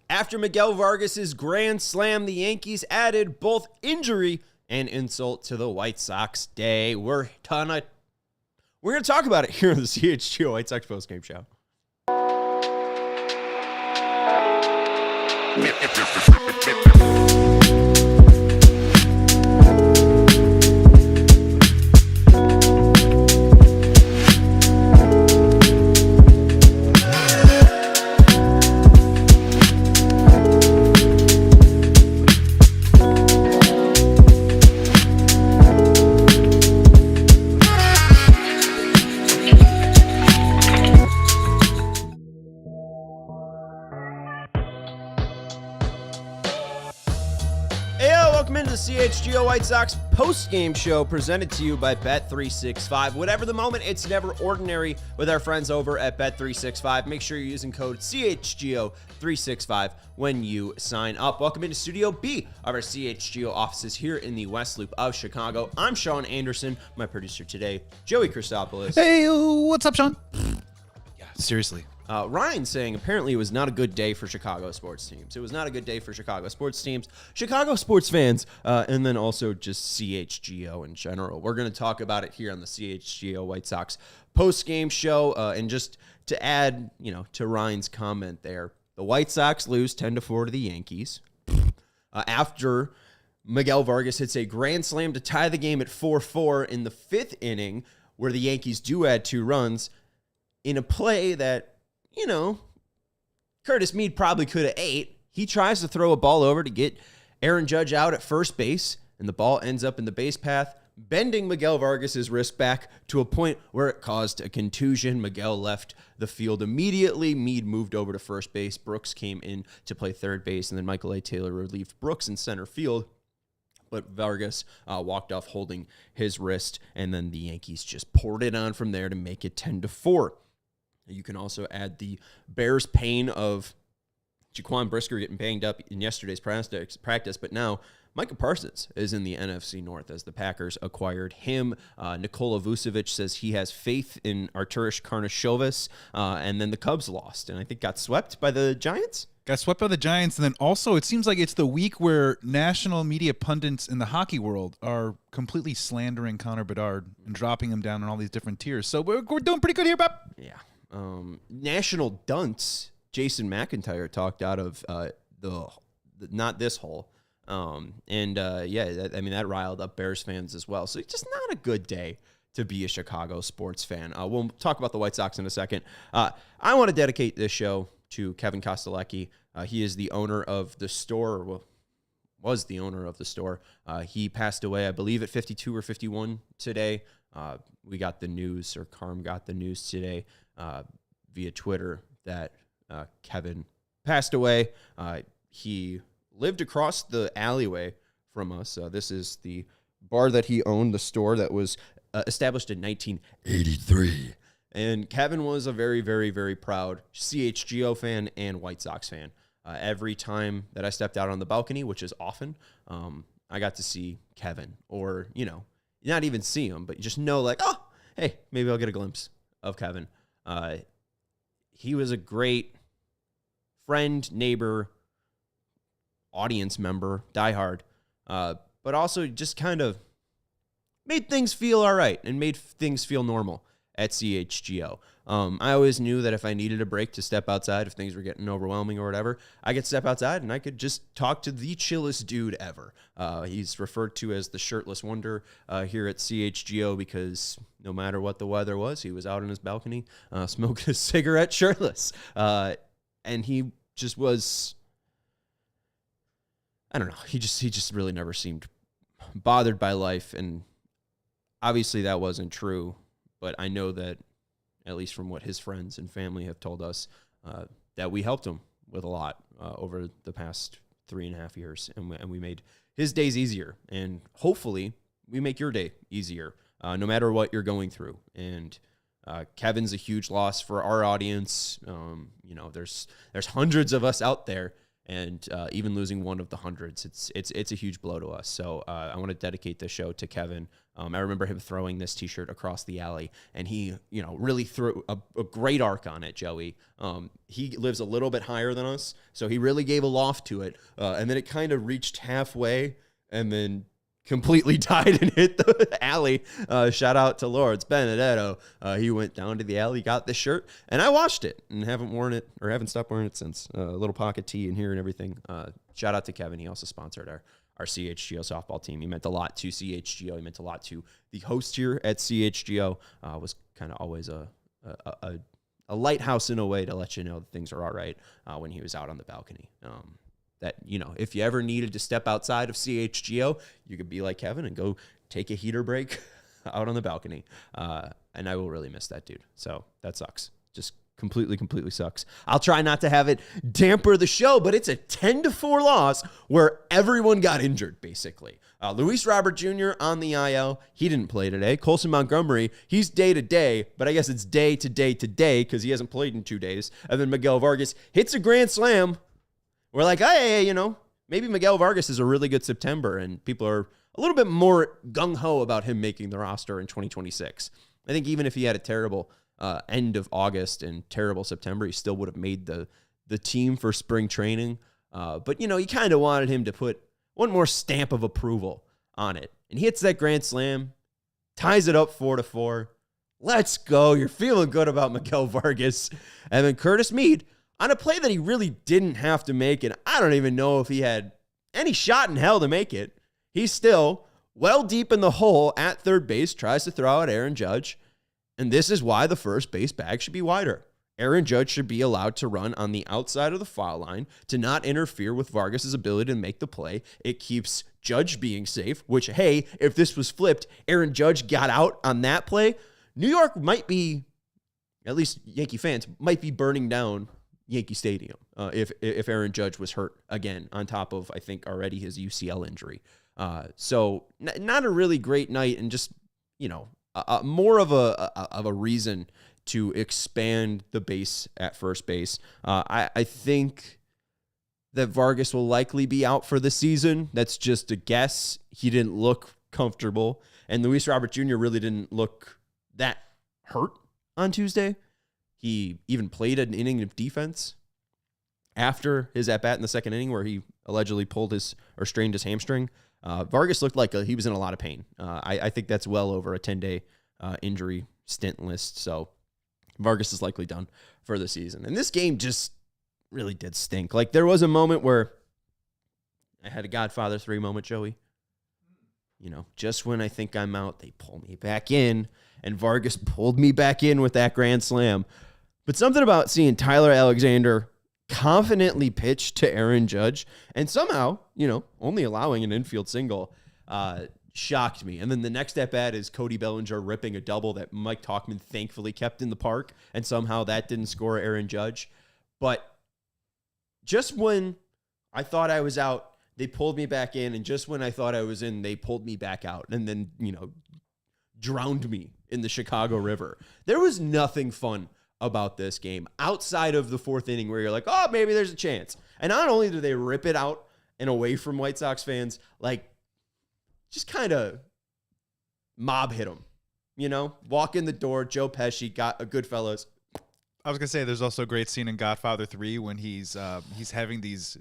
After Miguel Vargas's grand slam, the Yankees added both injury and insult to the White Sox day. We're going to talk about it here on the CHGO White Sox postgame show. CHGO White Sox post-game show presented to you by Bet365. Whatever the moment, it's never ordinary with our friends over at Bet365. Make sure you're using code CHGO365 when you sign up. Welcome into Studio B of our CHGO offices here in the West Loop of Chicago. I'm Sean Anderson, my producer today, Joey Christopoulos. Hey, what's up, Sean? Yeah, seriously. Ryan saying apparently it was not a good day for Chicago sports teams. It was not a good day for Chicago sports teams, Chicago sports fans, and then also just CHGO in general. We're going to talk about it here on the CHGO White Sox post-game show. And just to add, to Ryan's comment there, the White Sox lose 10-4 to the Yankees. After Miguel Vargas hits a grand slam to tie the game at 4-4 in the fifth inning, where the Yankees do add 2 runs in a play that, Curtis Mead probably could have ate. He tries to throw a ball over to get Aaron Judge out at first base, and the ball ends up in the base path, bending Miguel Vargas's wrist back to a point where it caused a contusion. Miguel left the field immediately. Mead moved over to first base. Brooks came in to play third base, and then Michael A. Taylor relieved Brooks in center field. But Vargas walked off holding his wrist, and then the Yankees just poured it on from there to make it 10-4. You can also add the Bears' pain of Jaquan Brisker getting banged up in yesterday's practice, but now Micah Parsons is in the NFC North as the Packers acquired him. Nikola Vucevic says he has faith in Arturas Karnisovas, and then the Cubs lost, and I think got swept by the Giants? Got swept by the Giants, and then also it seems like it's the week where national media pundits in the hockey world are completely slandering Connor Bedard and dropping him down on all these different tiers. So we're doing pretty good here, Bob. Yeah. National dunce Jason McIntyre talked out of the not this hole. That riled up Bears fans as well. So it's just not a good day to be a Chicago sports fan. We'll talk about the White Sox in a second. I want to dedicate this show to Kevin Kostelecki. He is the owner of the store, was the owner of the store. He passed away, I believe, at 52 or 51 today. We got the news, or Carm got the news today via Twitter that Kevin passed away. He lived across the alleyway from us. This is the bar that he owned, the store that was established in 1983. And Kevin was a very, very, very proud CHGO fan and White Sox fan. Every time that I stepped out on the balcony, which is often, I got to see Kevin, or, not even see him, but you just know, like, oh, hey, maybe I'll get a glimpse of Kevin. He was a great friend, neighbor, audience member, diehard, but also just kind of made things feel all right and made things feel normal at CHGO. I always knew that if I needed a break to step outside, if things were getting overwhelming or whatever, I could step outside and I could just talk to the chillest dude ever. He's referred to as the shirtless wonder here at CHGO because no matter what the weather was, he was out on his balcony smoking a cigarette shirtless. And he just was, I don't know, he just really never seemed bothered by life. And obviously that wasn't true, but I know that, at least from what his friends and family have told us, that we helped him with a lot over the past 3.5 years, and we made his days easier, and hopefully we make your day easier, no matter what you're going through. And Kevin's a huge loss for our audience. There's hundreds of us out there, And even losing one of the hundreds, it's a huge blow to us. So I want to dedicate this show to Kevin. I remember him throwing this T-shirt across the alley, and he, really threw a great arc on it, Joey. He lives a little bit higher than us, so he really gave a loft to it. And then it kind of reached halfway, and then completely died and hit the alley. Shout out to Lawrence Benedetto. He went down to the alley, got the shirt, and I washed it and haven't worn it or haven't stopped wearing it since. A little pocket tee in here and everything. Shout out to Kevin. He also sponsored our CHGO softball team. He meant a lot to CHGO. He meant a lot to the host here at CHGO. Was kind of always a lighthouse in a way to let you know that things are all right when he was out on the balcony. That, if you ever needed to step outside of CHGO, you could be like Kevin and go take a heater break out on the balcony. And I will really miss that dude. So that sucks. Just completely sucks. I'll try not to have it damper the show, but it's a 10-4 loss where everyone got injured, basically. Luis Robert Jr. on the IL. He didn't play today. Colson Montgomery, he's day-to-day, but I guess it's day-to-day because he hasn't played in 2 days. And then Miguel Vargas hits a grand slam. We're like, hey, maybe Miguel Vargas is a really good September, and people are a little bit more gung-ho about him making the roster in 2026. I think even if he had a terrible end of August and terrible September, he still would have made the team for spring training. But, you kind of wanted him to put one more stamp of approval on it. And he hits that grand slam, ties it up 4-4. Let's go. You're feeling good about Miguel Vargas. And then Curtis Mead, on a play that he really didn't have to make, and I don't even know if he had any shot in hell to make it, he's still well deep in the hole at third base, tries to throw out Aaron Judge, and this is why the first base bag should be wider. Aaron Judge should be allowed to run on the outside of the foul line to not interfere with Vargas' ability to make the play. It keeps Judge being safe, which, hey, if this was flipped, Aaron Judge got out on that play, New York might be, at least Yankee fans, might be burning down Yankee Stadium if Aaron Judge was hurt again on top of, I think, already his UCL injury. So not a really great night, and just, more of a reason to expand the base at first base. I think that Vargas will likely be out for the season. That's just a guess. He didn't look comfortable, and Luis Robert Jr. really didn't look that hurt on Tuesday. He even played an inning of defense after his at-bat in the second inning where he allegedly strained his hamstring. Vargas looked like he was in a lot of pain. I think that's well over a 10-day injury stint list. So Vargas is likely done for the season. And this game just really did stink. Like, there was a moment where I had a Godfather 3 moment, Joey. Just when I think I'm out, they pull me back in, and Vargas pulled me back in with that grand slam. But something about seeing Tyler Alexander confidently pitch to Aaron Judge and somehow, only allowing an infield single shocked me. And then the next at-bat is Cody Bellinger ripping a double that Mike Tauchman thankfully kept in the park, and somehow that didn't score Aaron Judge. But just when I thought I was out, they pulled me back in, and just when I thought I was in, they pulled me back out and then, drowned me in the Chicago River. There was nothing fun about this game outside of the fourth inning where you're like, oh, maybe there's a chance. And not only do they rip it out and away from White Sox fans, like, just kind of mob hit them, walk in the door. Joe Pesci got a Goodfellas. I was going to say, there's also a great scene in Godfather 3 when he's having these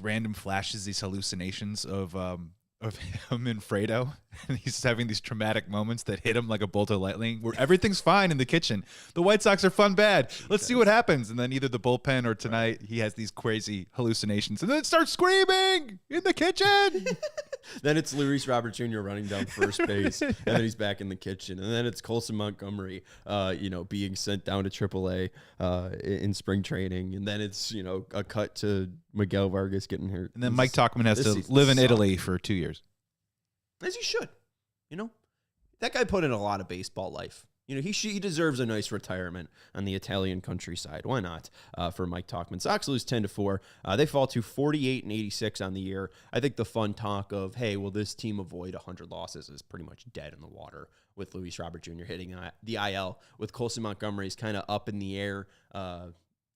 random flashes, these hallucinations of him and Fredo, and he's having these traumatic moments that hit him like a bolt of lightning, where everything's fine in the kitchen. The White Sox are fun bad. Let's see what happens. And then either the bullpen or tonight, he has these crazy hallucinations, and then it starts screaming in the kitchen. Then it's Luis Robert Jr. running down first base, and then he's back in the kitchen. And then it's Colson Montgomery, being sent down to AAA in spring training. And then it's, a cut to Miguel Vargas getting hurt. And then Mike Tauchman has to live in Italy for 2 years. As he should. That guy put in a lot of baseball life. He deserves a nice retirement on the Italian countryside. Why not? For Mike Tauchman. Sox lose 10-4. They fall to 48-86 on the year. I think the fun talk of, hey, will this team avoid 100 losses is pretty much dead in the water with Luis Robert Jr. hitting the IL, with Colson Montgomery's kind of up in the air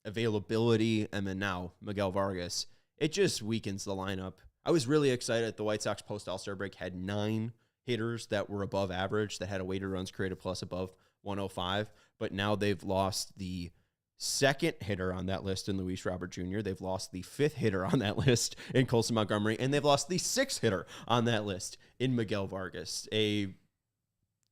availability, and then now Miguel Vargas it just weakens the lineup. I was really excited. The White Sox post All-Star break had 9 hitters that were above average, that had a weighted runs created plus above 105, but now they've lost the second hitter on that list in Luis Robert Jr. They've lost the 5th hitter on that list in Colson Montgomery, and they've lost the 6th hitter on that list in Miguel Vargas. A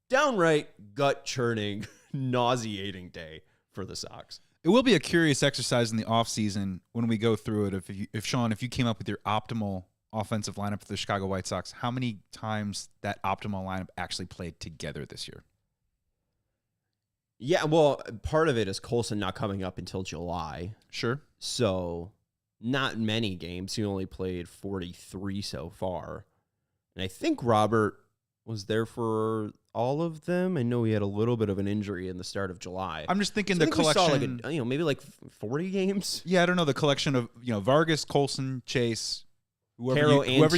downright gut-churning, nauseating day for the Sox. It will be a curious exercise in the offseason when we go through it. If Sean, if you came up with your optimal offensive lineup for the Chicago White Sox, how many times that optimal lineup actually played together this year? Yeah, well, part of it is Colson not coming up until July. Sure. So not many games. He only played 43 so far. And I think Robert was there for all of them. I know he had a little bit of an injury in the start of July. I'm just thinking so the I think collection. we saw maybe like 40 games. Yeah, I don't know, the collection of Vargas, Colson, Chase, Caro and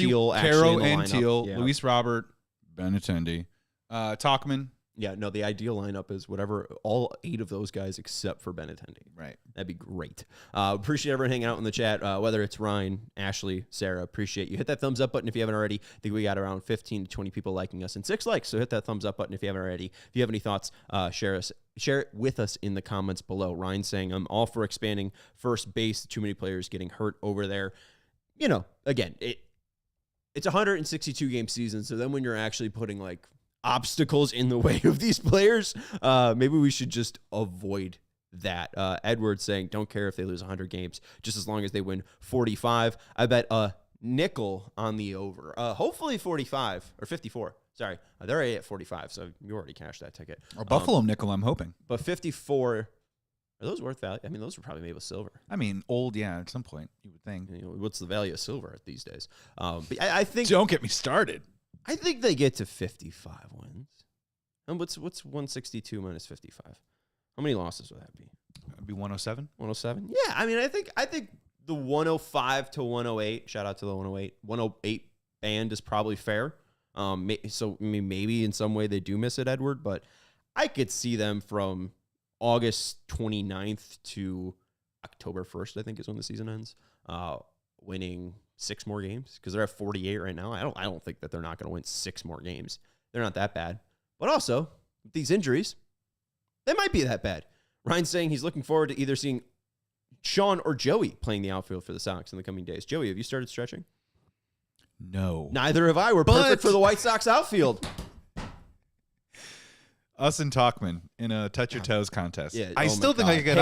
Teal, yeah. Luis Robert, Benintendi, Tauchman. Yeah, no, the ideal lineup is whatever, all 8 of those guys except for Benintendi. Right. That'd be great. Appreciate everyone hanging out in the chat, whether it's Ryan, Ashley, Sarah. Appreciate you. Hit that thumbs up button if you haven't already. I think we got around 15 to 20 people liking us and 6 likes, so hit that thumbs up button if you haven't already. If you have any thoughts, share it with us in the comments below. Ryan saying, I'm all for expanding first base. Too many players getting hurt over there. Again, it's a 162-game season, so then when you're actually putting, like, obstacles in the way of these players, maybe we should just avoid that. Edward saying, don't care if they lose 100 games, just as long as they win 45. I bet a nickel on the over. Hopefully 45 or 54. Sorry, they're already at 45, so you already cashed that ticket. Or Buffalo nickel, I'm hoping. But 54, are those worth value? I mean, those were probably made with silver. I mean, old, yeah, at some point, you would think. What's the value of silver these days? But I think... Don't get me started. I think they get to 55 wins. And what's 162 minus 55? How many losses would that be? That'd be 107. 107? Yeah, I mean, I think the 105 to 108, shout out to the 108 band is probably fair. So I mean, maybe in some way they do miss it, Edward, but I could see them from August 29th to October 1st, I think is when the season ends, winning 6 more games, because they're at 48 right now. I don't think that they're not going to win 6 more games. They're not that bad. But also, with these injuries, they might be that bad. Ryan's saying he's looking forward to either seeing Sean or Joey playing the outfield for the Sox in the coming days. Joey, have you started stretching? No. Neither have I. We're perfect for the White Sox outfield. Us and Tauchman in a touch your toes contest. Yeah, I still think I could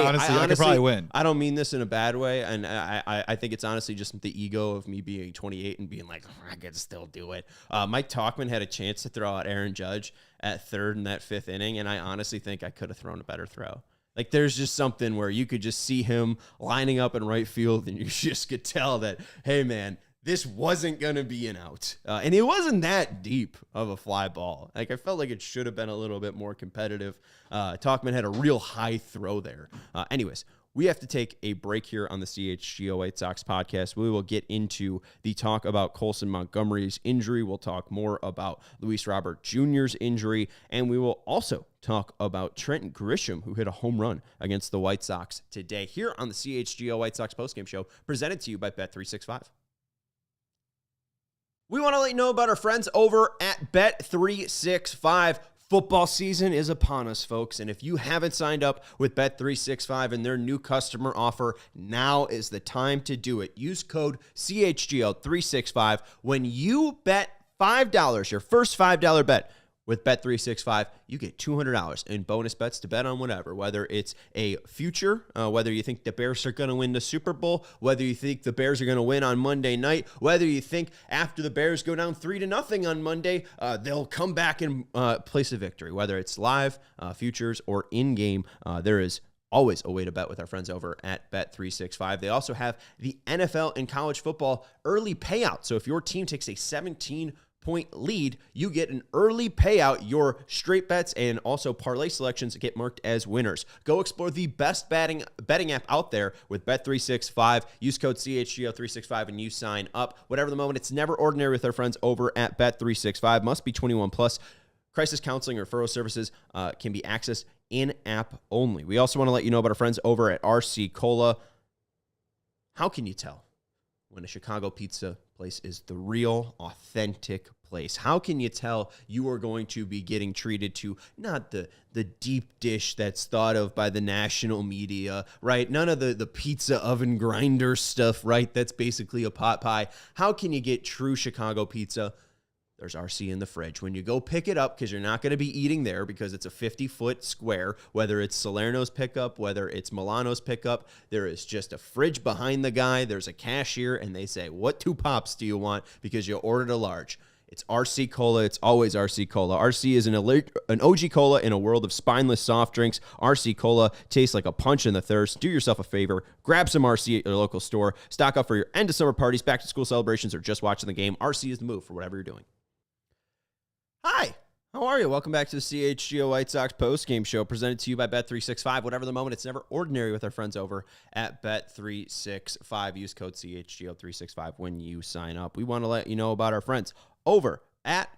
probably win. I don't mean this in a bad way, and I think it's honestly just the ego of me being 28 and being like, I could still do it. Mike Tauchman had a chance to throw out Aaron Judge at 3rd in that 5th inning, and I honestly think I could have thrown a better throw. Like, there's just something where you could just see him lining up in right field, and you just could tell that, hey, man, this wasn't going to be an out. And it wasn't that deep of a fly ball. Like, I felt like it should have been a little bit more competitive. Tauchman had a real high throw there. Anyways, we have to take a break here on the CHGO White Sox podcast. We will get into the talk about Colson Montgomery's injury. We'll talk more about Luis Robert Jr.'s injury. And we will also talk about Trent Grisham, who hit a home run against the White Sox today here on the CHGO White Sox postgame show, presented to you by Bet365. We want to let you know about our friends over at Bet365. Football season is upon us, folks, and if you haven't signed up with Bet365 and their new customer offer, now is the time to do it. Use code CHGO365 when you bet $5, your first $5 bet. With Bet365, you get $200 in bonus bets to bet on whatever, whether it's a future, whether you think the Bears are going to win the Super Bowl, whether you think the Bears are going to win on Monday night, whether you think after the Bears go down 3-0 on Monday, they'll come back and place a victory, whether it's live, futures, or in-game. There is always a way to bet with our friends over at Bet365. They also have the NFL and college football early payout. So if your team takes a 17-point lead, you get an early payout. Your straight bets and also parlay selections get marked as winners. Go explore the best betting app out there with Bet365. Use code CHGO365 and you sign up. Whatever the moment, it's never ordinary with our friends over at Bet365. Must be 21 plus. Crisis counseling or referral services can be accessed in-app only. We also want to let you know about our friends over at RC Cola. How can you tell when a Chicago pizza place is the real, authentic place? How can you tell you are going to be getting treated to not the deep dish that's thought of by the national media, right? None of the pizza oven grinder stuff, right? That's basically a pot pie. How can you get true Chicago pizza? There's RC in the fridge. When you go pick it up, because you're not going to be eating there because it's a 50-foot square, whether it's Salerno's pickup, whether it's Milano's pickup, there is just a fridge behind the guy. There's a cashier, and they say, what 2 pops do you want? Because you ordered a large. It's RC Cola. It's always RC Cola. RC is an OG Cola in a world of spineless soft drinks. RC Cola tastes like a punch in the thirst. Do yourself a favor. Grab some RC at your local store. Stock up for your end of summer parties, back to school celebrations, or just watching the game. RC is the move for whatever you're doing. Hi, how are you? Welcome back to the CHGO White Sox postgame show presented to you by Bet365. Whatever the moment, it's never ordinary with our friends over at Bet365. Use code CHGO365 when you sign up. We want to let you know about our friends over at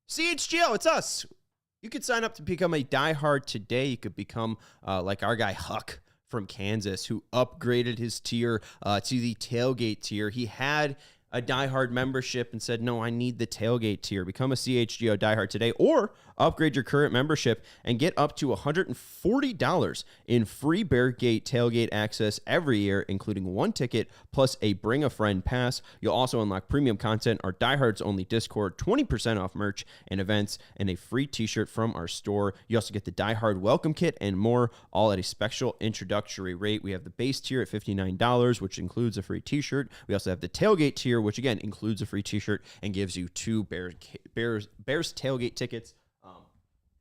CHGO. It's us. You could sign up to become a diehard today. You could become like our guy Huck from Kansas, who upgraded his tier to the tailgate tier. He had a diehard membership and said, no, I need the tailgate tier. Become a CHGO diehard today, or upgrade your current membership and get up to $140 in free Bear Gate tailgate access every year, including 1 ticket plus a Bring a Friend pass. You'll also unlock premium content, our diehards only Discord, 20% off merch and events, and a free t-shirt from our store. You also get the diehard welcome kit and more, all at a special introductory rate. We have the base tier at $59, which includes a free t-shirt. We also have the tailgate tier, which again includes a free t-shirt and gives you 2 Bears tailgate tickets.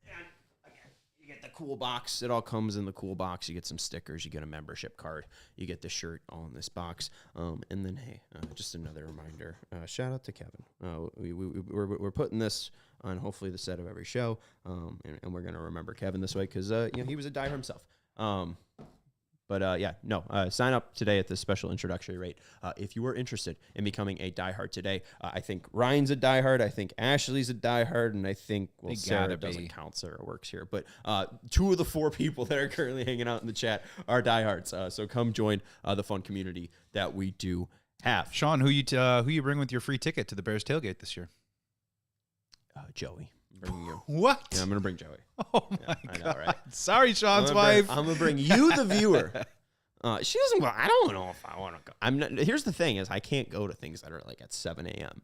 And again, you get the cool box. It all comes in the cool box. You get some stickers. You get a membership card. You get the shirt all in this box. And then, hey, just another reminder. Shout out to Kevin. We're putting this on hopefully the set of every show, and we're gonna remember Kevin this way because he was a diehard himself. Sign up today at this special introductory rate. If you are interested in becoming a diehard today, I think Ryan's a diehard. I think Ashley's a diehard. And I think, Sarah doesn't count. Sarah works here. But 2 of the 4 people that are currently hanging out in the chat are diehards. So come join the fun community that we do have. Sean, who you bring with your free ticket to the Bears tailgate this year? Joey. Bringing you. What? Yeah, I'm going to bring Joey. Oh, my God. I know, right? Sorry, Sean's wife. I'm going to bring you, the viewer. She doesn't go. I don't know if I want to go. Here's the thing is I can't go to things that are like at 7 a.m.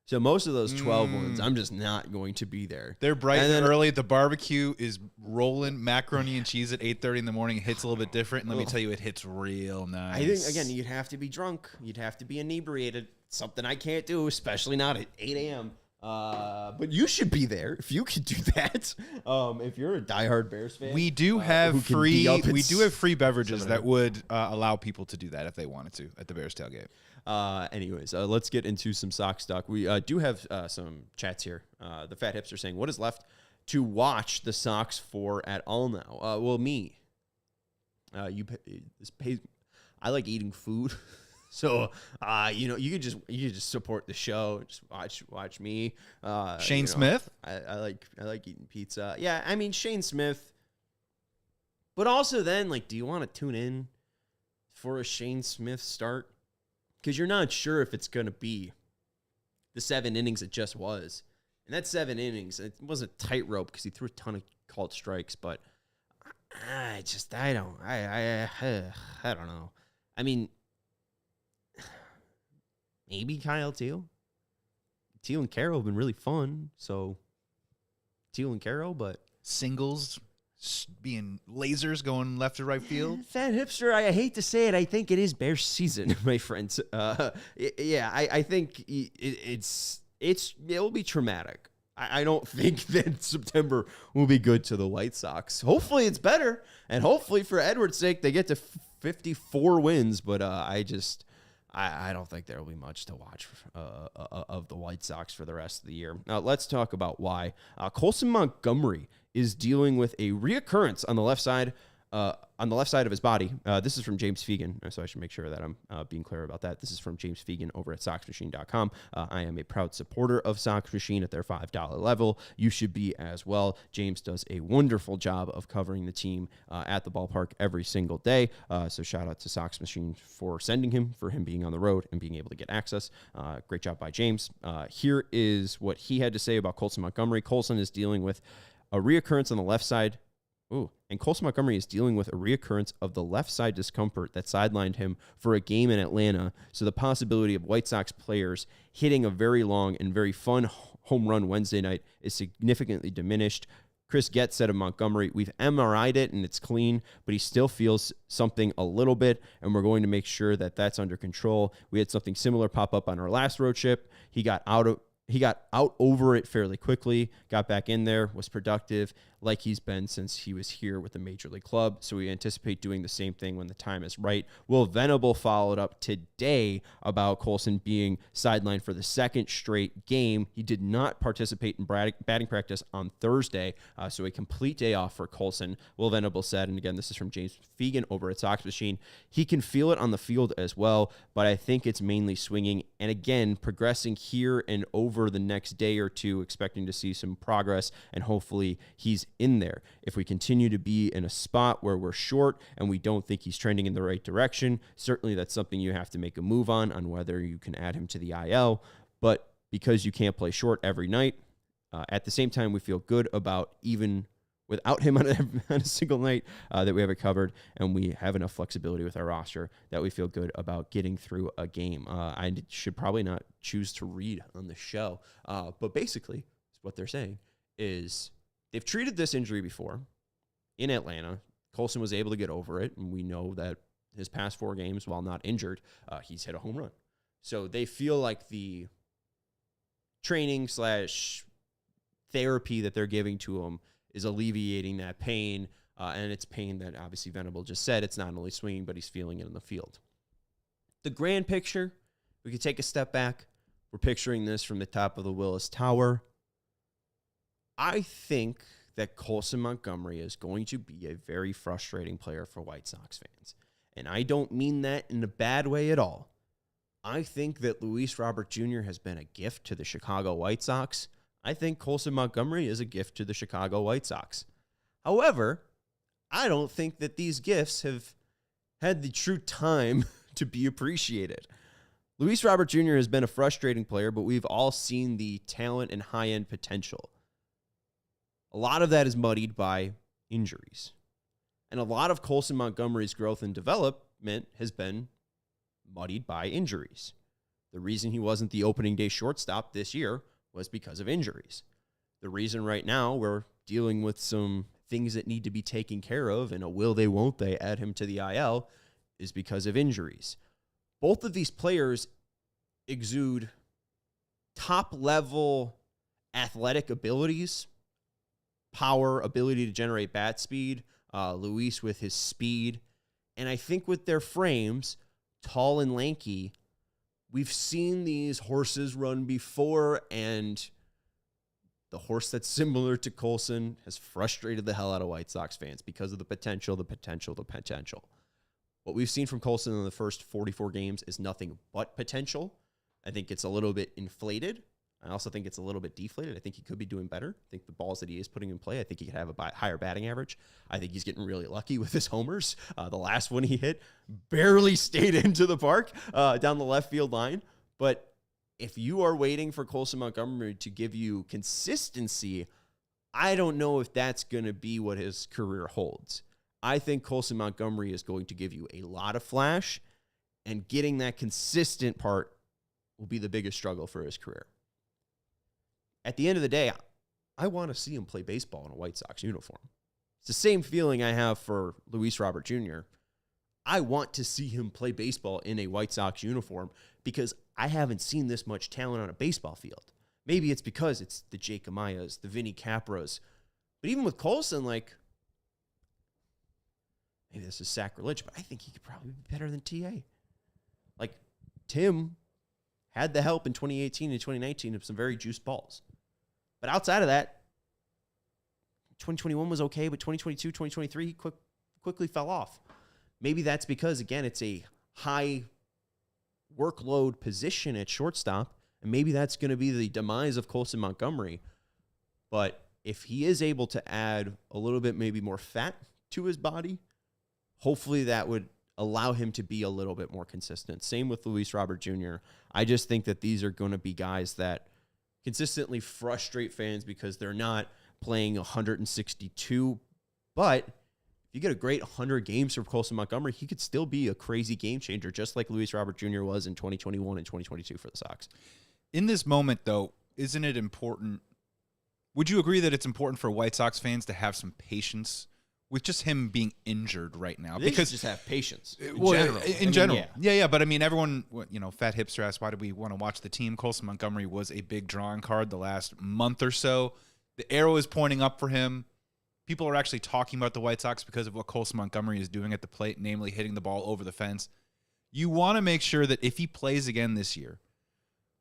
So most of those 12 ones, I'm just not going to be there. They're bright and early. The barbecue is rolling macaroni and cheese at 8:30 in the morning. It hits a little bit different. And let me tell you, it hits real nice. I think, again, you'd have to be drunk. You'd have to be inebriated. Something I can't do, especially not at 8 a.m. But you should be there if you could do that. If you're a diehard Bears fan, we do have free beverages that would allow people to do that if they wanted to at the Bears tailgate. Anyways, let's get into some Sox talk. We do have some chats here. The Fat Hipster saying, "What is left to watch the Sox for at all now?" Well, me. I like eating food. So, you could just support the show. Just watch me. Shane Smith. I like eating pizza. Yeah, I mean Shane Smith. But also then, like, do you want to tune in for a Shane Smith start? Because you're not sure if it's going to be the 7 innings it just was. And that 7 innings, it was a tightrope because he threw a ton of called strikes. But I don't know. I mean, maybe Kyle Teal. Teal and Carroll have been really fun. So Teal and Carroll, but singles being lasers going left to right field. Fat Hipster, I hate to say it. I think it is Bears season, my friends. I think it'll be traumatic. I don't think that September will be good to the White Sox. Hopefully it's better. And hopefully for Edwards' sake, they get to 54 wins. But I don't think there will be much to watch of the White Sox for the rest of the year. Now, let's talk about why. Colson Montgomery is dealing with a reoccurrence on the left side On the left side of his body, this is from James Fegan, so I should make sure that I'm being clear about that. This is from James Fegan over at SoxMachine.com. I am a proud supporter of Sox Machine at their $5 level. You should be as well. James does a wonderful job of covering the team at the ballpark every single day. So shout out to Sox Machine for sending him, for him being on the road and being able to get access. Great job by James. Here is what he had to say about Colson Montgomery. Colson is dealing with a reoccurrence on the left side. And Colson Montgomery is dealing with a reoccurrence of the left side discomfort that sidelined him for a game in Atlanta. So the possibility of White Sox players hitting a very long and very fun home run Wednesday night is significantly diminished. Chris Getz said of Montgomery, we've MRI'd it and it's clean, but he still feels something a little bit, and we're going to make sure that that's under control. We had something similar pop up on our last road trip. He got out over it fairly quickly, got back in there, was productive like he's been since he was here with the Major League Club. So we anticipate doing the same thing when the time is right. Will Venable followed up today about Colson being sidelined for the second straight game. He did not participate in batting practice on Thursday, so a complete day off for Colson. Will Venable said, and again, this is from James Fegan over at Sox Machine, he can feel it on the field as well, but I think it's mainly swinging. And again, progressing here and over the next day or two, expecting to see some progress, and hopefully he's in there. If we continue to be in a spot where we're short and we don't think he's trending in the right direction, certainly that's something you have to make a move on whether you can add him to the IL. But because you can't play short every night, at the same time, we feel good about even without him on a single night that we have it covered, and we have enough flexibility with our roster that we feel good about getting through a game. I should probably not choose to read on the show, but basically what they're saying is they've treated this injury before in Atlanta. Colson was able to get over it, and we know that his past 4 games, while not injured, he's hit a home run. So they feel like the training/therapy that they're giving to him is alleviating that pain, and it's pain that obviously Venable just said it's not only swinging, but he's feeling it in the field. The grand picture, we could take a step back. We're picturing this from the top of the Willis Tower. I think that Colson Montgomery is going to be a very frustrating player for White Sox fans. And I don't mean that in a bad way at all. I think that Luis Robert Jr. has been a gift to the Chicago White Sox. I think Colson Montgomery is a gift to the Chicago White Sox. However, I don't think that these gifts have had the true time to be appreciated. Luis Robert Jr. has been a frustrating player, but we've all seen the talent and high-end potential. A lot of that is muddied by injuries. And a lot of Colson Montgomery's growth and development has been muddied by injuries. The reason he wasn't the opening day shortstop this year was because of injuries. The reason right now we're dealing with some things that need to be taken care of and a will they won't they add him to the IL is because of injuries. Both of these players exude top-level athletic abilities, power, ability to generate bat speed, Luis with his speed. And I think with their frames, tall and lanky, we've seen these horses run before, and the horse that's similar to Colson has frustrated the hell out of White Sox fans because of the potential. What we've seen from Colson in the first 44 games is nothing but potential. I think it's a little bit inflated. I also think it's a little bit deflated. I think he could be doing better. I think the balls that he is putting in play, I think he could have a higher batting average. I think he's getting really lucky with his homers. The last one he hit barely stayed into the park down the left field line. But if you are waiting for Colson Montgomery to give you consistency, I don't know if that's going to be what his career holds. I think Colson Montgomery is going to give you a lot of flash, and getting that consistent part will be the biggest struggle for his career. At the end of the day, I want to see him play baseball in a White Sox uniform. It's the same feeling I have for Luis Robert Jr. I want to see him play baseball in a White Sox uniform because I haven't seen this much talent on a baseball field. Maybe it's because it's the Jake Amayas, the Vinny Capras. But even with Colson, maybe this is sacrilege, but I think he could probably be better than TA. Tim had the help in 2018 and 2019 of some very juiced balls. But outside of that, 2021 was okay, but 2022, 2023, he quickly fell off. Maybe that's because, again, it's a high workload position at shortstop, and maybe that's going to be the demise of Colson Montgomery. But if he is able to add a little bit maybe more fat to his body, hopefully that would allow him to be a little bit more consistent. Same with Luis Robert Jr. I just think that these are going to be guys that consistently frustrate fans because they're not playing 162. But if you get a great 100 games from Colson Montgomery, he could still be a crazy game changer, just like Luis Robert Jr. was in 2021 and 2022 for the Sox. In this moment, though, isn't it important? Would you agree that it's important for White Sox fans to have some patience with just him being injured right now? They because just have patience in general. Yeah. Yeah. But I mean, everyone, fat hipster asked, why do we want to watch the team? Colson Montgomery was a big drawing card the last month or so. The arrow is pointing up for him. People are actually talking about the White Sox because of what Colson Montgomery is doing at the plate, namely hitting the ball over the fence. You want to make sure that if he plays again this year,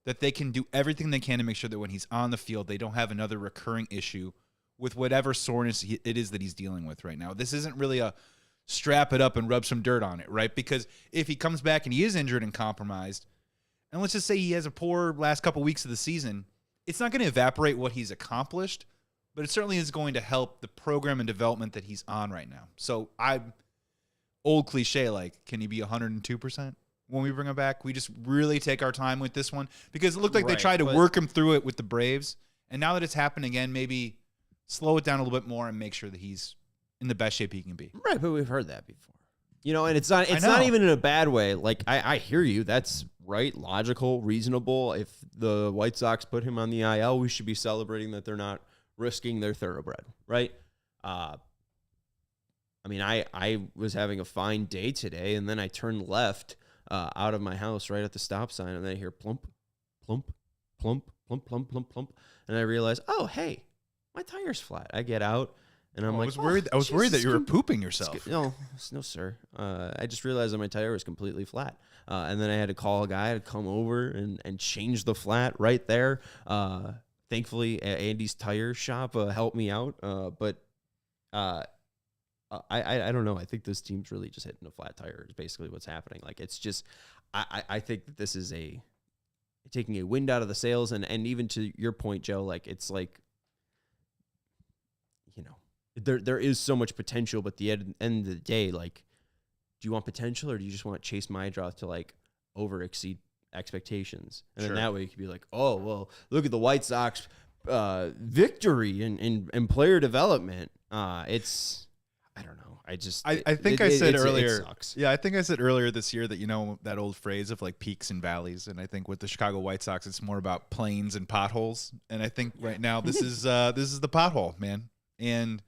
that they can do everything they can to make sure that when he's on the field, they don't have another recurring issue with whatever soreness it is that he's dealing with right now. This isn't really a strap it up and rub some dirt on it, right? Because if he comes back and he is injured and compromised, and let's just say he has a poor last couple weeks of the season, it's not going to evaporate what he's accomplished, but it certainly is going to help the program and development that he's on right now. So old cliche, like, can he be 102%? When we bring him back, we just really take our time with this one because it looked like they tried to work him through it with the Braves. And now that it's happened again, maybe slow it down a little bit more and make sure that he's in the best shape he can be. Right, but we've heard that before. And it's not even in a bad way. Like, I hear you. That's right, logical, reasonable. If the White Sox put him on the IL, we should be celebrating that they're not risking their thoroughbred, right? I was having a fine day today, and then I turned left out of my house right at the stop sign, and then I hear plump, plump, plump, plump, plump, plump, plump, and I realize, oh, hey, my tire's flat. I get out, and I'm like, I was worried that you were pooping yourself. No, sir. I just realized that my tire was completely flat, and then I had to call a guy to come over and change the flat right there. Thankfully, Andy's tire shop helped me out, but I don't know. I think this team's really just hitting a flat tire is basically what's happening. Like, it's just, I think that this is taking a wind out of the sails. And even to your point, Joe, like, it's like, there is so much potential, but at the end of the day, like, do you want potential or do you just want Chase Maedroth to, like, over exceed expectations? And then that way you could be like, oh, well, look at the White Sox victory in player development. I don't know. I think I said earlier. It sucks. Yeah, I think I said earlier this year that that old phrase of like peaks and valleys, and I think with the Chicago White Sox, it's more about planes and potholes. And I think right now this is the pothole, man. And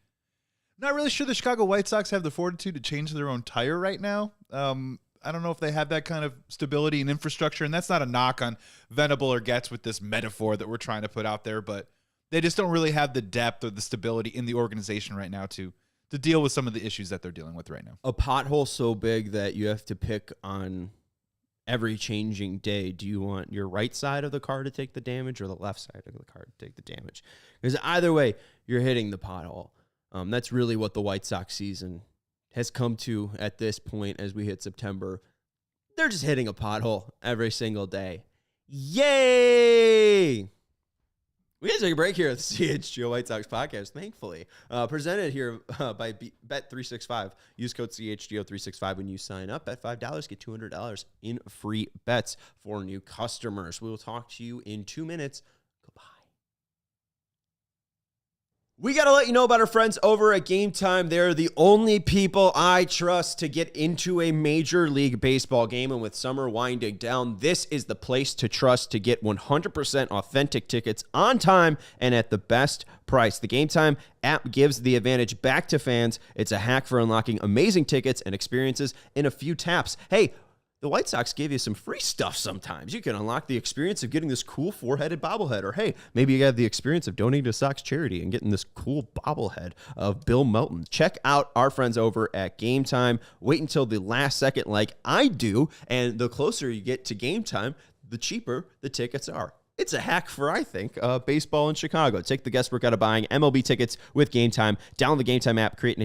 not really sure the Chicago White Sox have the fortitude to change their own tire right now. I don't know if they have that kind of stability and infrastructure, and that's not a knock on Venable or Getz with this metaphor that we're trying to put out there, but they just don't really have the depth or the stability in the organization right now to deal with some of the issues that they're dealing with right now. A pothole so big that you have to pick on every changing day. Do you want your right side of the car to take the damage or the left side of the car to take the damage? Because either way, you're hitting the pothole. That's really what the White Sox season has come to at this point as we hit September. They're just hitting a pothole every single day. Yay! We got to take a break here at the CHGO White Sox Podcast, thankfully. Presented here by Bet365. Use code CHGO365 when you sign up. Bet $5, get $200 in free bets for new customers. We will talk to you in 2 minutes. Goodbye. We got to let you know about our friends over at Game Time. They're the only people I trust to get into a Major League Baseball game. And with summer winding down, this is the place to trust to get 100% authentic tickets on time and at the best price. The Game Time app gives the advantage back to fans. It's a hack for unlocking amazing tickets and experiences in a few taps. Hey, the White Sox give you some free stuff sometimes. You can unlock the experience of getting this cool four-headed bobblehead. Or, hey, maybe you have the experience of donating to Sox charity and getting this cool bobblehead of Bill Melton. Check out our friends over at Game Time. Wait until the last second like I do. And the closer you get to Game Time, the cheaper the tickets are. It's a hack for, I think, baseball in Chicago. Take the guesswork out of buying MLB tickets with Game Time. Download the Game Time app, create an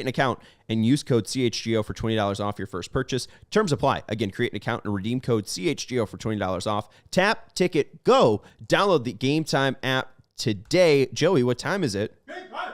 account, and use code CHGO for $20 off your first purchase. Terms apply. Again, create an account and redeem code CHGO for $20 off. Tap, ticket, go. Download the Game Time app today. Joey, what time is it? Game time.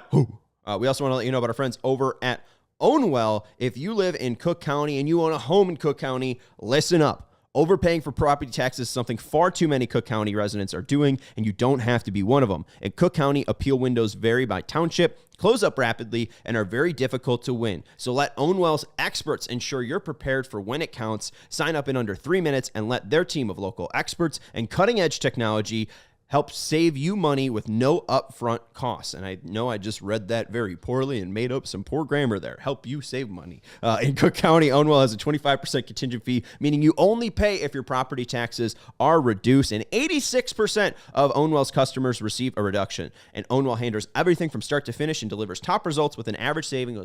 We also want to let you know about our friends over at Ownwell. If you live in Cook County and you own a home in Cook County, listen up. Overpaying for property taxes is something far too many Cook County residents are doing, and you don't have to be one of them. In Cook County, appeal windows vary by township, close up rapidly, and are very difficult to win. So let Ownwell's experts ensure you're prepared for when it counts. Sign up in under 3 minutes and let their team of local experts and cutting-edge technology help save you money with no upfront costs. And I know I just read that very poorly and made up some poor grammar there. Help you save money. In Cook County, Ownwell has a 25% contingent fee, meaning you only pay if your property taxes are reduced. And 86% of Ownwell's customers receive a reduction. And Ownwell handles everything from start to finish and delivers top results with an average savings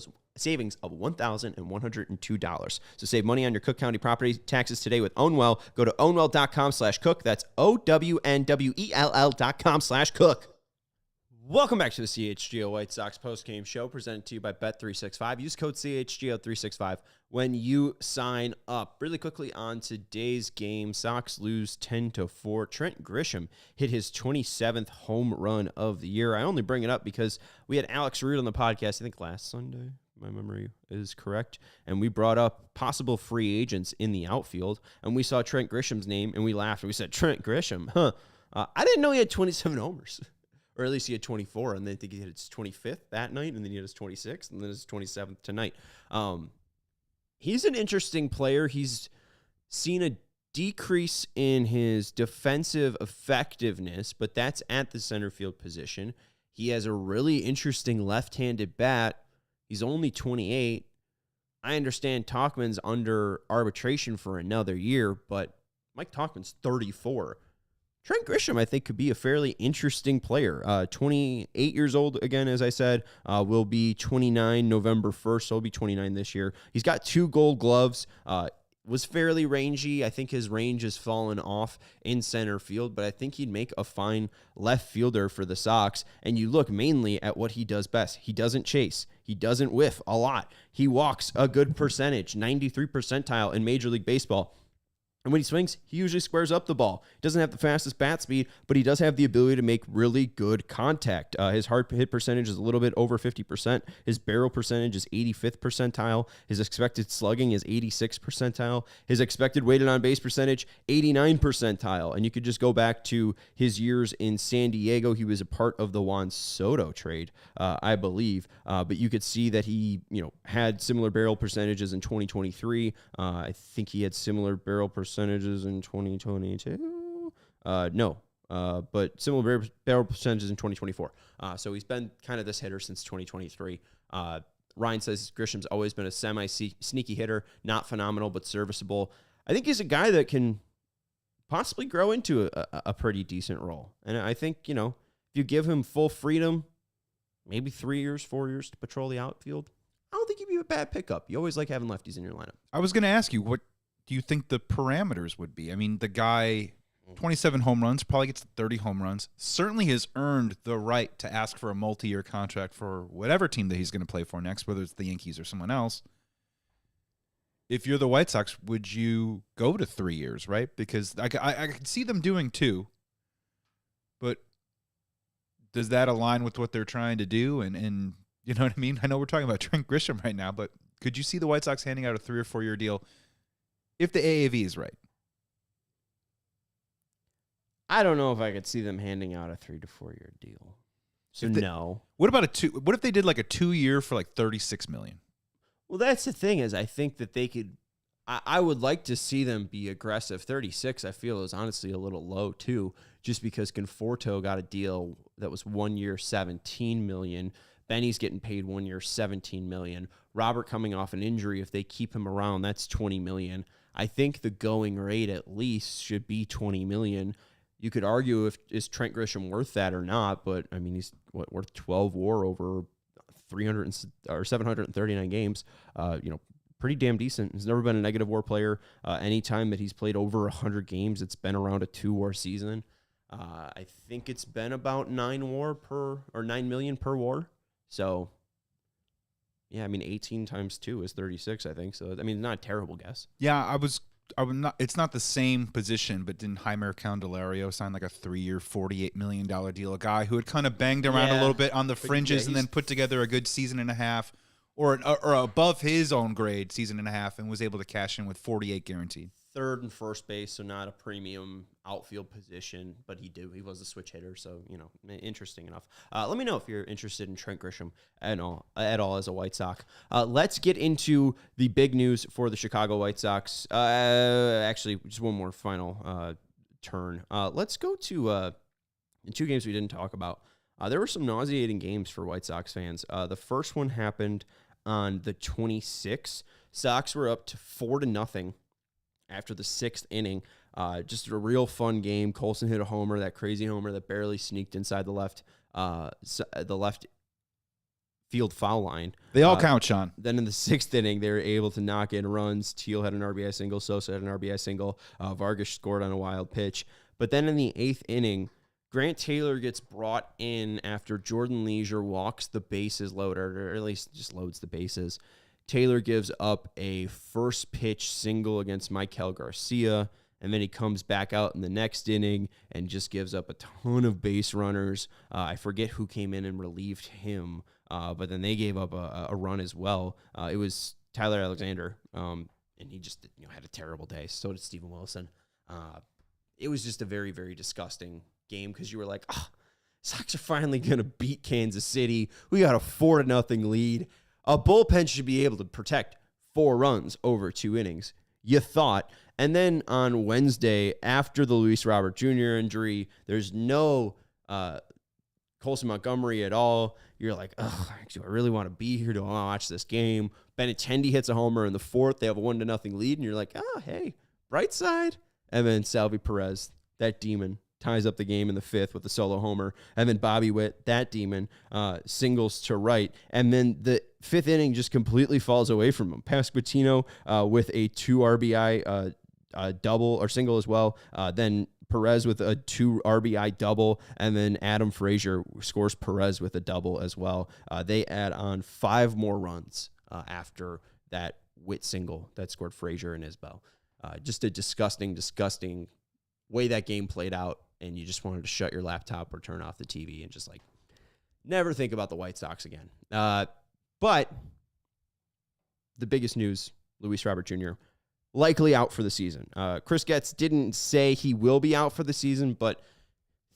of $1,102. So save money on your Cook County property taxes today with Ownwell. Go to ownwell.com/cook. That's OWNWELL.com/cook. Welcome back to the CHGO White Sox postgame show presented to you by Bet365. Use code CHGO365 when you sign up. Really quickly on today's game, Sox lose 10-4. Trent Grisham hit his 27th home run of the year. I only bring it up because we had Alex Reed on the podcast, I think last Sunday. My memory is correct. And we brought up possible free agents in the outfield. And we saw Trent Grisham's name, and we laughed. And we said, Trent Grisham, huh? I didn't know he had 27 homers. Or at least he had 24. And then I think he hit his 25th that night. And then he had his 26th. And then his 27th tonight. He's an interesting player. He's seen a decrease in his defensive effectiveness, but that's at the center field position. He has a really interesting left-handed bat. He's only 28. I understand Tauchman's under arbitration for another year, but Mike Tauchman's 34. Trent Grisham, I think, could be a fairly interesting player. 28 years old, again, as I said, will be 29 November 1st, so he'll be 29 this year. He's got 2 gold gloves. Was fairly rangy. I think his range has fallen off in center field, but I think he'd make a fine left fielder for the Sox. And you look mainly at what he does best. He doesn't chase. He doesn't whiff a lot. He walks a good percentage, 93 percentile in Major League Baseball. And when he swings, he usually squares up the ball. He doesn't have the fastest bat speed, but he does have the ability to make really good contact. His hard hit percentage is a little bit over 50%. His barrel percentage is 85th percentile. His expected slugging is 86th percentile. His expected weighted on base percentage, 89 percentile. And you could just go back to his years in San Diego. He was a part of the Juan Soto trade, I believe. But you could see that he, had similar barrel percentages in 2023. I think he had similar barrel percentages in 2022. But similar barrel percentages in 2024. So he's been kind of this hitter since 2023. Ryan says Grisham's always been a semi-sneaky hitter, not phenomenal, but serviceable. I think he's a guy that can possibly grow into a pretty decent role. And I think, if you give him full freedom, maybe 3 years, 4 years to patrol the outfield, I don't think he'd be a bad pickup. You always like having lefties in your lineup. I was going to ask you, what do you think the parameters would be? I mean, the guy, 27 home runs, probably gets 30 home runs, certainly has earned the right to ask for a multi-year contract for whatever team that he's going to play for next, whether it's the Yankees or someone else. If you're the White Sox, would you go to 3 years, right? Because I could see them doing 2, but does that align with what they're trying to do? And you know what I mean? I know we're talking about Trent Grisham right now, but could you see the White Sox handing out a 3 or 4 year deal if the AAV is right? I don't know if I could see them handing out a 3 to 4 year deal. So no. What about a 2? What if they did like a 2 year for like $36 million? Well, that's the thing is I think that they could. I would like to see them be aggressive. 36, I feel, is honestly a little low too, just because Conforto got a deal that was 1 year, $17 million. Benny's getting paid 1 year, $17 million. Robert coming off an injury, if they keep him around, that's $20 million. I think the going rate at least should be $20 million. You could argue is Trent Grisham worth that or not, but I mean he's worth 12 WAR over 739 games. Pretty damn decent. He's never been a negative WAR player. Anytime that he's played over 100 games, it's been around a 2 WAR season. I think it's been about 9 million per WAR. So, yeah, I mean, 18 times 2 is 36, I think. So, I mean, not a terrible guess. Yeah, I would not. It's not the same position, but didn't Jeimer Candelario sign like a 3-year, $48 million deal? A guy who had kind of banged around a little bit on the fringes and then put together a good season and a half, or above his own grade season and a half, and was able to cash in with 48 guaranteed. Third and first base, so not a premium outfield position, but he was a switch hitter, so, interesting enough. Let me know if you're interested in Trent Grisham at all as a White Sox. Let's get into the big news for the Chicago White Sox. Actually, just one more final turn. Let's go to 2 games we didn't talk about. There were some nauseating games for White Sox fans. The first one happened on the 26th. Sox were up to 4-0. After the 6th inning. Just a real fun game. Colson hit a homer, that crazy homer that barely sneaked inside the left field foul line. They all count, Sean. Then in the 6th inning, they were able to knock in runs. Teal had an RBI single. Sosa had an RBI single. Vargas scored on a wild pitch. But then in the 8th inning, Grant Taylor gets brought in after Jordan Leisure walks the bases loaded, or at least just loads the bases. Taylor gives up a first pitch single against Michael Garcia, and then he comes back out in the next inning and just gives up a ton of base runners. I forget who came in and relieved him, but then they gave up a run as well. It was Tyler Alexander, and he just had a terrible day. So did Steven Wilson. It was just a very, very disgusting game because you were like, Sox are finally going to beat Kansas City. We got a 4-0 lead. A bullpen should be able to protect 4 runs over 2 innings, you thought. And then on Wednesday, after the Luis Robert Jr. injury, there's no Colson Montgomery at all. You're like, do I really want to be here? Do I want to watch this game? Benintendi hits a homer in the 4th. They have a 1-0 lead, and you're like, hey, bright side. And then Salvi Perez, that demon, ties up the game in the 5th with a solo homer. And then Bobby Witt, that demon, singles to right. And then the 5th inning just completely falls away from him. Pasquantino with a 2 RBI double or single as well. Then Perez with a 2 RBI double. And then Adam Frazier scores Perez with a double as well. They add on 5 more runs after that Witt single that scored Frazier and Isbell. Just a disgusting way that game played out. And you just wanted to shut your laptop or turn off the TV and just never think about the White Sox again. But the biggest news, Luis Robert Jr., likely out for the season. Chris Getz didn't say he will be out for the season, but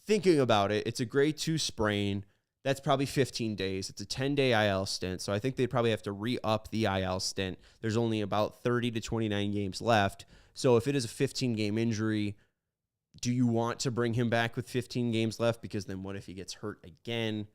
thinking about it, it's a grade 2 sprain. That's probably 15 days. It's a 10-day IL stint, so I think they'd probably have to re-up the IL stint. There's only about 30 to 29 games left. So if it is a 15-game injury, do you want to bring him back with 15 games left? Because then what if he gets hurt again?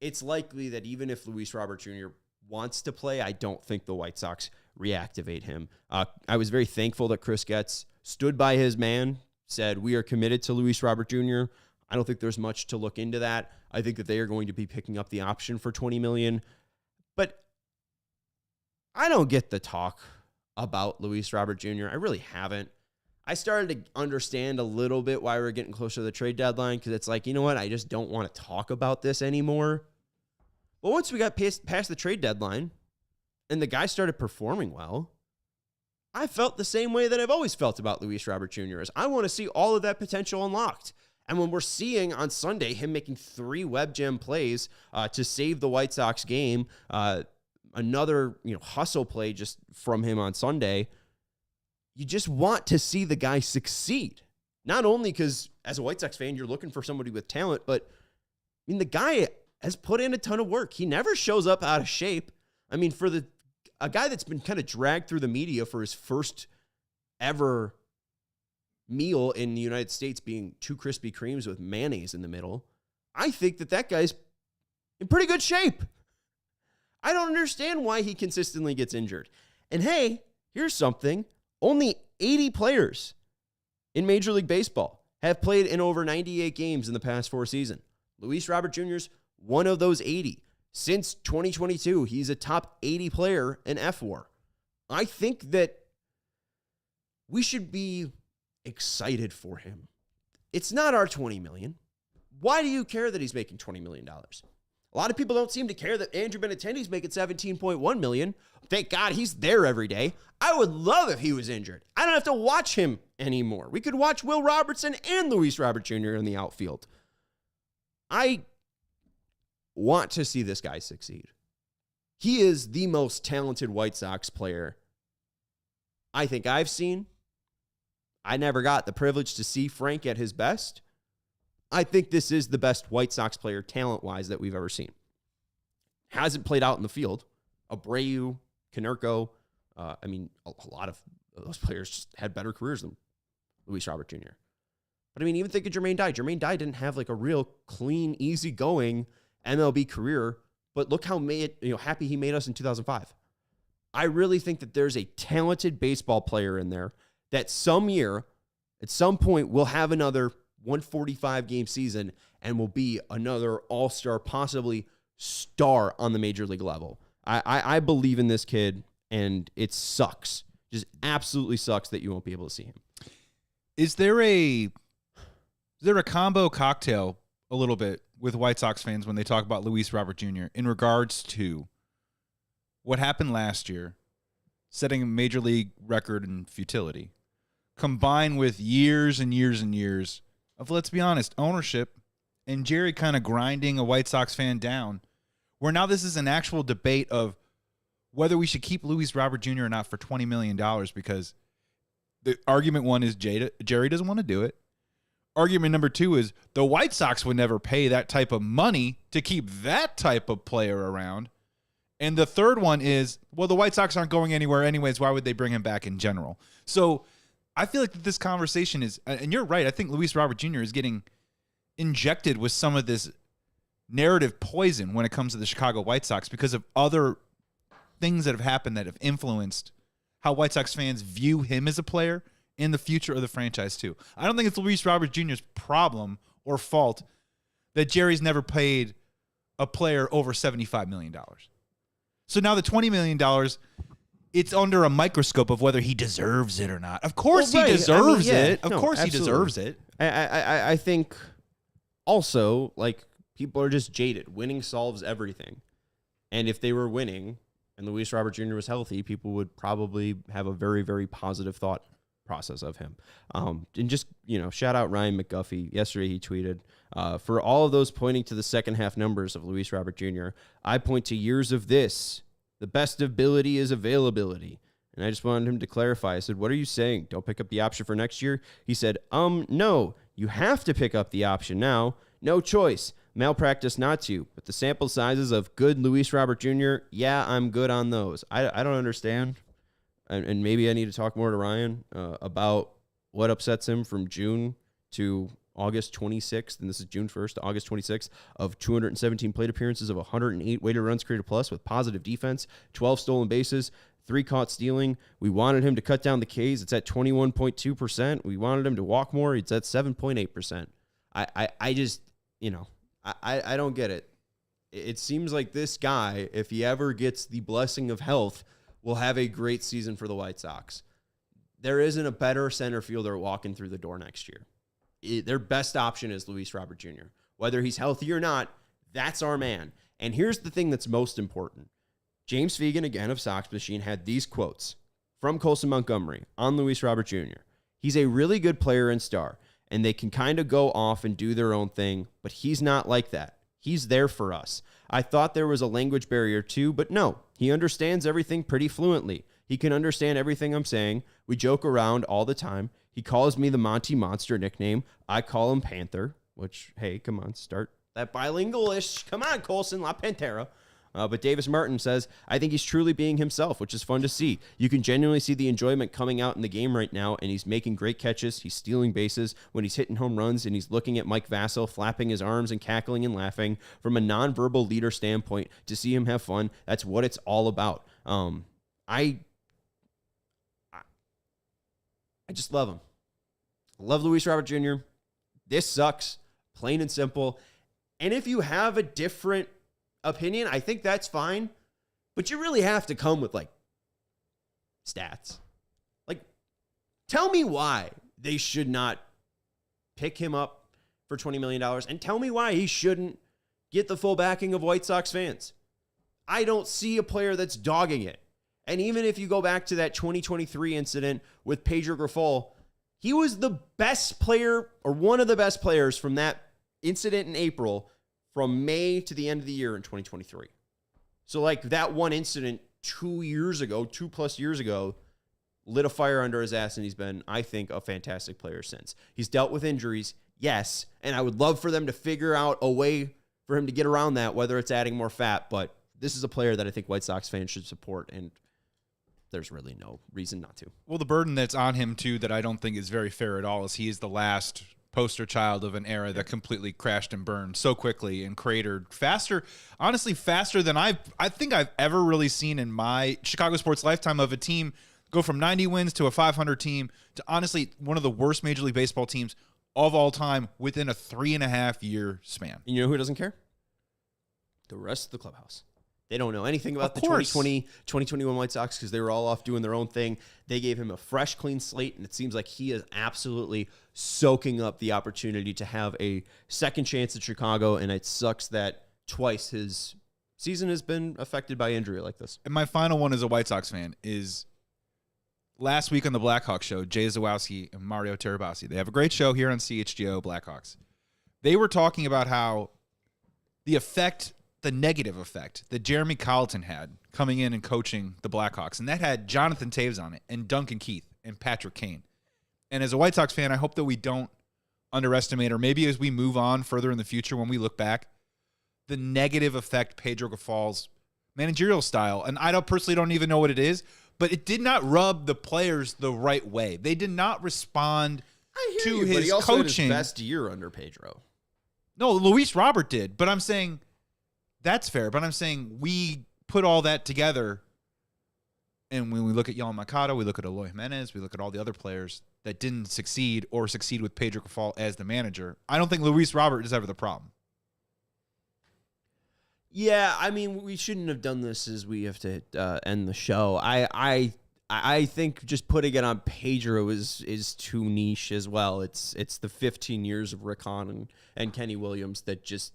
It's likely that even if Luis Robert Jr. wants to play, I don't think the White Sox reactivate him. I was very thankful that Chris Getz stood by his man, said, we are committed to Luis Robert Jr. I don't think there's much to look into that. I think that they are going to be picking up the option for $20 million. But I don't get the talk about Luis Robert Jr. I really haven't. I started to understand a little bit why we're getting closer to the trade deadline, because it's like, you know what? I just don't want to talk about this anymore. But once we got past the trade deadline and the guy started performing well, I felt the same way that I've always felt about Luis Robert Jr. is I want to see all of that potential unlocked. And when we're seeing on Sunday him making 3 web gem plays to save the White Sox game, another hustle play just from him on Sunday, you just want to see the guy succeed. Not only because as a White Sox fan, you're looking for somebody with talent, but the guy has put in a ton of work. He never shows up out of shape. For a guy that's been kind of dragged through the media for his first ever meal in the United States being 2 Krispy Kremes with mayonnaise in the middle, I think that guy's in pretty good shape. I don't understand why he consistently gets injured. And hey, here's something. Only 80 players in Major League Baseball have played in over 98 games in the past 4 seasons. Luis Robert Jr.'s one of those 80. Since 2022, he's a top 80 player in FWAR. I think that we should be excited for him. It's not our $20 million. Why do you care that he's making $20 million? A lot of people don't seem to care that Andrew Benintendi's making $17.1 million. Thank God he's there every day. I would love if he was injured. I don't have to watch him anymore. We could watch Will Robertson and Luis Robert Jr. in the outfield. I want to see this guy succeed. He is the most talented White Sox player I think I've seen. I never got the privilege to see Frank at his best. I think this is the best White Sox player talent-wise that we've ever seen. Hasn't played out in the field. Abreu, Konerko, a lot of those players just had better careers than Luis Robert Jr. But I mean, even think of Jermaine Dye. Jermaine Dye didn't have like a real clean, easygoing MLB career, but look how happy he made us in 2005. I really think that there's a talented baseball player in there that some year, at some point, will have another 145-game season and will be another all-star, possibly star on the major league level. I believe in this kid, and it sucks. Just absolutely sucks that you won't be able to see him. Is there a combo cocktail a little bit with White Sox fans when they talk about Luis Robert Jr. in regards to what happened last year, setting a major league record in futility, combined with years and years and years of, let's be honest, ownership and Jerry kind of grinding a White Sox fan down, where now this is an actual debate of whether we should keep Luis Robert Jr. or not for $20 million, because the argument one is Jerry doesn't want to do it. Argument number two is the White Sox would never pay that type of money to keep that type of player around. And the third one is, well, the White Sox aren't going anywhere anyways. Why would they bring him back in general? So I feel like this conversation is, and you're right, I think Luis Robert Jr. is getting injected with some of this narrative poison when it comes to the Chicago White Sox because of other things that have happened that have influenced how White Sox fans view him as a player in the future of the franchise too. I don't think it's Luis Robert Jr.'s problem or fault that Jerry's never paid a player over $75 million. So now the $20 million, it's under a microscope of whether he deserves it or not. Of course he deserves it. Of course he deserves it. I think also, like, people are just jaded. Winning solves everything. And if they were winning and Luis Robert Jr. was healthy, people would probably have a very, very positive thought process of him. And just, shout out Ryan McGuffey. Yesterday he tweeted, for all of those pointing to the second half numbers of Luis Robert Jr., I point to years of this. The best ability is availability. And I just wanted him to clarify. I said, what are you saying? Don't pick up the option for next year? He said, no, you have to pick up the option now. No choice. Malpractice not to. But the sample sizes of good Luis Robert Jr., yeah, I'm good on those. I don't understand. And maybe I need to talk more to Ryan about what upsets him from June to August 26th, and this is June 1st to August 26th, of 217 plate appearances of 108 weighted runs created plus with positive defense, 12 stolen bases, 3 caught stealing. We wanted him to cut down the Ks. It's at 21.2%. We wanted him to walk more. It's at 7.8%. I just, I don't get it. It seems like this guy, if he ever gets the blessing of health, will have a great season for the White Sox. There isn't a better center fielder walking through the door next year. Their best option is Luis Robert Jr. Whether he's healthy or not, that's our man. And here's the thing that's most important. James Fegan, again of Sox Machine, had these quotes from Colson Montgomery on Luis Robert Jr. He's a really good player and star, and they can kind of go off and do their own thing, but he's not like that. He's there for us. I thought there was a language barrier too, but no, he understands everything pretty fluently. He can understand everything I'm saying. We joke around all the time. He calls me the Monty Monster nickname. I call him Panther, which, hey, come on, start that bilingualish. Come on, Colson, La Pantera. But Davis Martin says, I think he's truly being himself, which is fun to see. You can genuinely see the enjoyment coming out in the game right now, and he's making great catches. He's stealing bases when he's hitting home runs, and he's looking at Mike Vasil, flapping his arms and cackling and laughing. From a nonverbal leader standpoint, to see him have fun, that's what it's all about. I just love him. I love Luis Robert Jr. This sucks, plain and simple. And if you have a different opinion, I think that's fine. But you really have to come with, like, stats. Like, tell me why they should not pick him up for $20 million and tell me why he shouldn't get the full backing of White Sox fans. I don't see a player that's dogging it. And even if you go back to that 2023 incident with Pedro Grifol, he was the best player or one of the best players from that incident in April from May to the end of the year in 2023. So like that one incident 2 plus years ago, lit a fire under his ass, and he's been, I think, a fantastic player since. He's dealt with injuries, yes, and I would love for them to figure out a way for him to get around that, whether it's adding more fat, but this is a player that I think White Sox fans should support, and there's really no reason not to. Well, the burden that's on him, too, that I don't think is very fair at all is he is the last poster child of an era that completely crashed and burned so quickly and cratered faster, honestly, faster than I think I've ever really seen in my Chicago sports lifetime of a team go from 90 wins to a 500 team to honestly one of the worst Major League Baseball teams of all time within a 3.5 year span. And you know who doesn't care? The rest of the clubhouse. They don't know anything about the 2020, 2021 White Sox because they were all off doing their own thing. They gave him a fresh, clean slate, and it seems like he is absolutely soaking up the opportunity to have a second chance at Chicago, and it sucks that twice his season has been affected by injury like this. And my final one as a White Sox fan is last week on the Blackhawks show, Jay Zawowski and Mario Terabasi. They have a great show here on CHGO Blackhawks. They were talking about how the negative effect that Jeremy Colleton had coming in and coaching the Blackhawks, and that had Jonathan Taves on it, and Duncan Keith, and Patrick Kane. And as a White Sox fan, I hope that we don't underestimate, or maybe as we move on further in the future when we look back, the negative effect Pedro Grifol's managerial style, and I personally don't even know what it is, but it did not rub the players the right way. They did not respond to his but he also coaching. Had his best year under Pedro. No, Luis Robert did, but I'm saying that's fair. But I'm saying we put all that together, and when we look at Yohan Moncada, we look at Eloy Jimenez, we look at all the other players that didn't succeed or succeed with Pedro Grifol as the manager. I don't think Luis Robert is ever the problem. Yeah, I mean, we shouldn't have done this as we have to end the show. I think just putting it on Pedro is too niche as well. It's the 15 years of Rick Hahn and Kenny Williams that just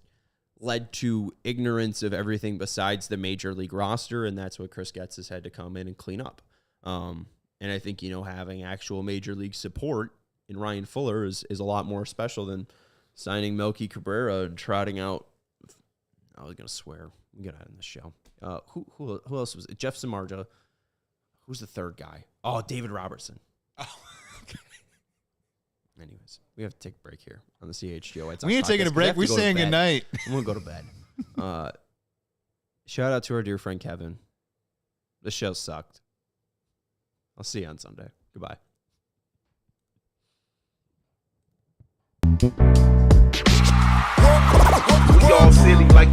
led to ignorance of everything besides the major league roster, and that's what Chris Getz has had to come in and clean up. And I think, having actual major league support in Ryan Fuller is a lot more special than signing Melky Cabrera and trotting out. I was going to swear. We got to end the show. Who else was it? Jeff Samardzija. Who's the third guy? Oh, David Robertson. Oh, okay. Anyways, we have to take a break here on the CHGO White Sox We ain't taking a break. We're saying goodnight. I'm going to go to bed. Shout out to our dear friend Kevin. The show sucked. I'll see you on Sunday. Goodbye. We all silly like